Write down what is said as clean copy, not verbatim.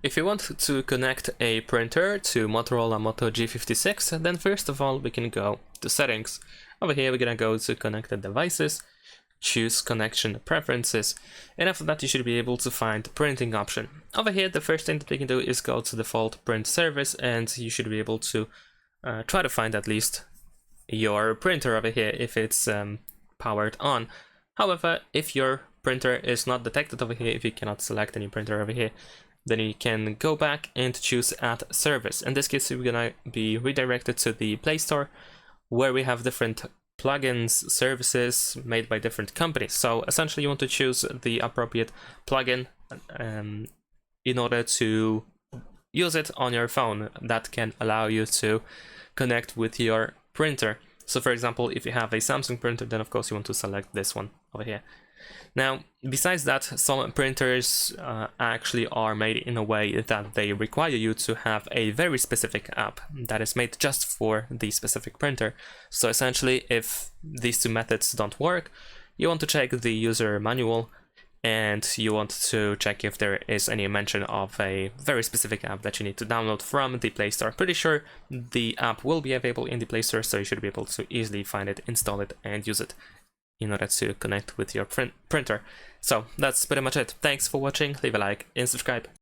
If you want to connect a printer to Motorola Moto G56, then first of all we can go to settings. Over here we're gonna go to connected devices, choose connection preferences, and after that you should be able to find the printing option. Over here the first thing that we can do is go to default print service, and you should be able to try to find at least your printer over here if it's powered on. However, if your printer is not detected over here, if you cannot select any printer over here, then you can go back and choose add service. In this case, we're gonna be redirected to the Play Store, where we have different plugins, services made by different companies. So essentially you want to choose the appropriate plugin in order to use it on your phone that can allow you to connect with your printer. So for example, if you have a Samsung printer, then of course you want to select this one over here. Now, besides that, some printers actually are made in a way that they require you to have a very specific app that is made just for the specific printer. So essentially, if these two methods don't work, you want to check the user manual and you want to check if there is any mention of a very specific app that you need to download from the Play Store. Pretty sure the app will be available in the Play Store, so you should be able to easily find it, install it, and use it in order to connect with your printer. So that's pretty much it. Thanks for watching, leave a like and subscribe.